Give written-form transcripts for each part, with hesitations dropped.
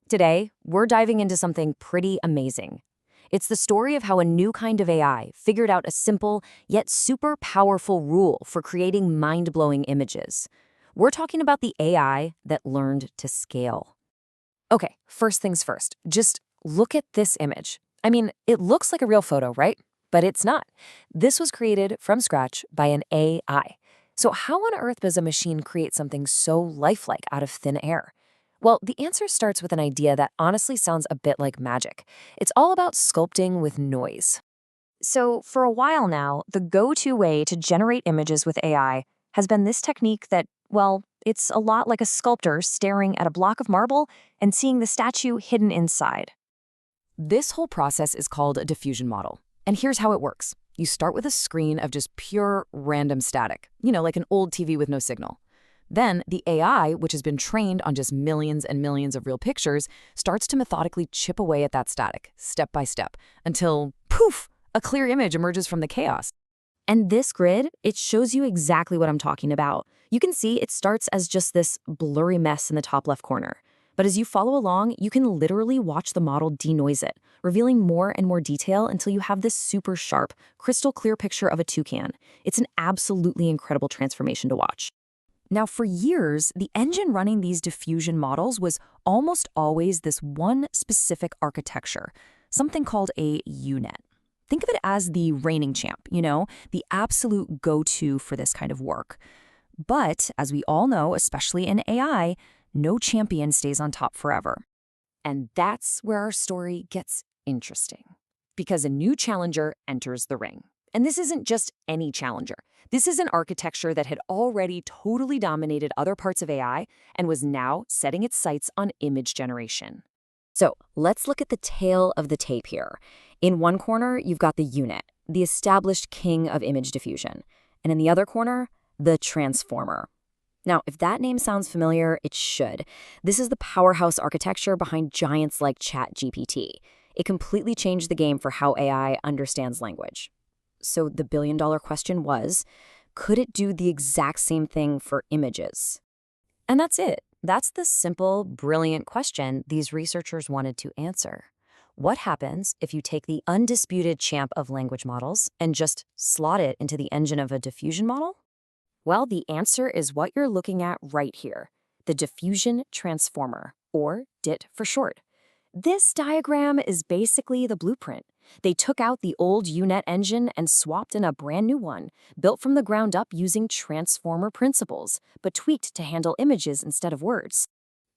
Today, we're diving into something pretty amazing. It's the story of how a new kind of AI figured out a simple yet super powerful rule for creating mind-blowing images. We're talking about the AI that learned to scale. Okay, first things first, just look at this image. I mean, it looks like a real photo, right? But it's not. This was created from scratch by an AI. So how on earth does a machine create something so lifelike out of thin air? Well, the answer starts with an idea that honestly sounds a bit like magic. It's all about sculpting with noise. So, for a while now, the go-to way to generate images with AI has been this technique that, well, it's a lot like a sculptor staring at a block of marble and seeing the statue hidden inside. This whole process is called a diffusion model. And here's how it works. You start with a screen of just pure random static, like an old TV with no signal. Then the AI, which has been trained on just millions and millions of real pictures, starts to methodically chip away at that static, step by step, until, poof, a clear image emerges from the chaos. And this grid, it shows you exactly what I'm talking about. You can see it starts as just this blurry mess in the top left corner. But as you follow along, you can literally watch the model denoise it, revealing more and more detail until you have this super sharp, crystal clear picture of a toucan. It's an absolutely incredible transformation to watch. Now, for years, the engine running these diffusion models was almost always this one specific architecture, something called a UNet. Think of it as the reigning champ, the absolute go-to for this kind of work. But, as we all know, especially in AI, no champion stays on top forever. And that's where our story gets interesting. Because a new challenger enters the ring. And this isn't just any challenger. This is an architecture that had already totally dominated other parts of AI and was now setting its sights on image generation. So let's look at the tail of the tape here. In one corner, you've got the UNet, the established king of image diffusion. And in the other corner, the transformer. Now, if that name sounds familiar, it should. This is the powerhouse architecture behind giants like ChatGPT. It completely changed the game for how AI understands language. So the billion-dollar question was, could it do the exact same thing for images? And that's it. That's the simple, brilliant question these researchers wanted to answer. What happens if you take the undisputed champ of language models and just slot it into the engine of a diffusion model? Well, the answer is what you're looking at right here, the Diffusion Transformer, or DiT for short. This diagram is basically the blueprint. They took out the old UNet engine and swapped in a brand new one, built from the ground up using transformer principles, but tweaked to handle images instead of words.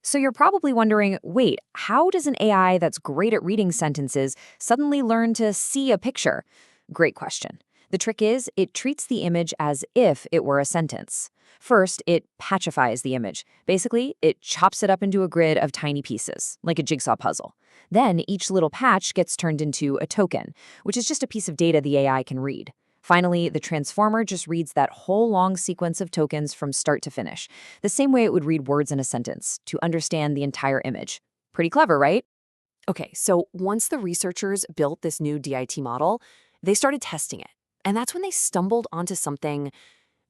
So you're probably wondering, wait, how does an AI that's great at reading sentences suddenly learn to see a picture? Great question. The trick is, it treats the image as if it were a sentence. First, it patchifies the image. Basically, it chops it up into a grid of tiny pieces, like a jigsaw puzzle. Then, each little patch gets turned into a token, which is just a piece of data the AI can read. Finally, the transformer just reads that whole long sequence of tokens from start to finish, the same way it would read words in a sentence, to understand the entire image. Pretty clever, right? Okay, so once the researchers built this new DIT model, they started testing it. And that's when they stumbled onto something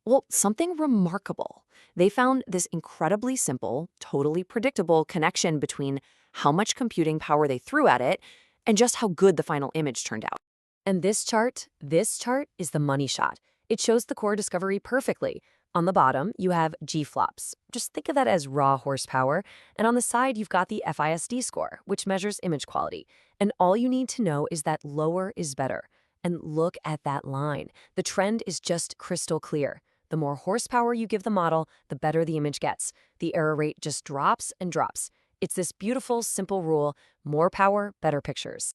remarkable. They found this incredibly simple, totally predictable connection between how much computing power they threw at it and just how good the final image turned out. And this chart is the money shot. It shows the core discovery perfectly. On the bottom, you have G-flops. Just think of that as raw horsepower. And on the side, you've got the FISD score, which measures image quality. And all you need to know is that lower is better. And look at that line. The trend is just crystal clear. The more horsepower you give the model, the better the image gets. The error rate just drops and drops. It's this beautiful, simple rule: more power, better pictures.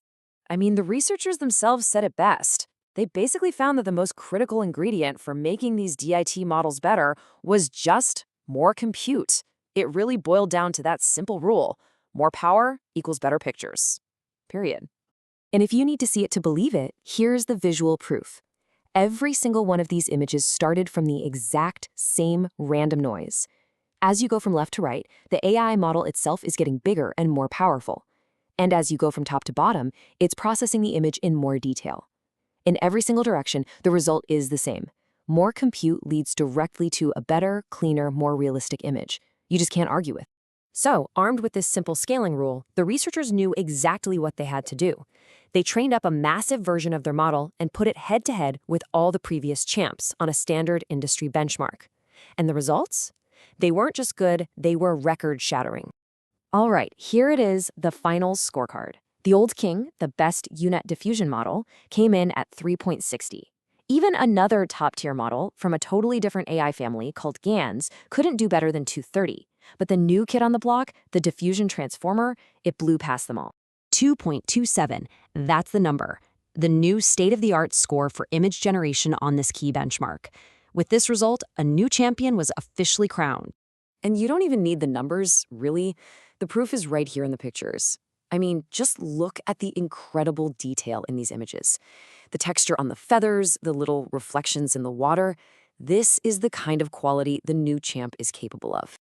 I mean, the researchers themselves said it best. They basically found that the most critical ingredient for making these DIT models better was just more compute. It really boiled down to that simple rule: more power equals better pictures. Period. And if you need to see it to believe it, here's the visual proof. Every single one of these images started from the exact same random noise. As you go from left to right, the AI model itself is getting bigger and more powerful. And as you go from top to bottom, it's processing the image in more detail. In every single direction, the result is the same. More compute leads directly to a better, cleaner, more realistic image. You just can't argue with. So, armed with this simple scaling rule, the researchers knew exactly what they had to do. They trained up a massive version of their model and put it head-to-head with all the previous champs on a standard industry benchmark. And the results? They weren't just good, they were record-shattering. All right, here it is, the final scorecard. The old king, the best UNet diffusion model, came in at 3.60. Even another top-tier model from a totally different AI family called GANs couldn't do better than 230. But the new kid on the block, the Diffusion Transformer, it blew past them all. 2.27, that's the number. The new state-of-the-art score for image generation on this key benchmark. With this result, a new champion was officially crowned. And you don't even need the numbers, really. The proof is right here in the pictures. I mean, just look at the incredible detail in these images. The texture on the feathers, the little reflections in the water. This is the kind of quality the new champ is capable of.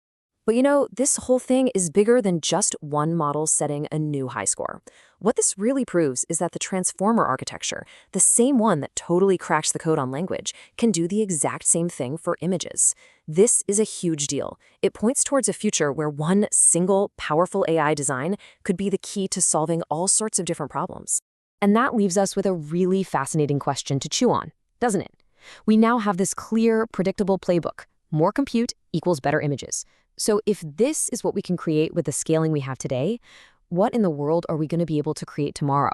But you know, this whole thing is bigger than just one model setting a new high score. What this really proves is that the transformer architecture, the same one that totally cracks the code on language, can do the exact same thing for images. This is a huge deal. It points towards a future where one single, powerful AI design could be the key to solving all sorts of different problems. And that leaves us with a really fascinating question to chew on, doesn't it? We now have this clear, predictable playbook. More compute equals better images. So if this is what we can create with the scaling we have today, what in the world are we going to be able to create tomorrow?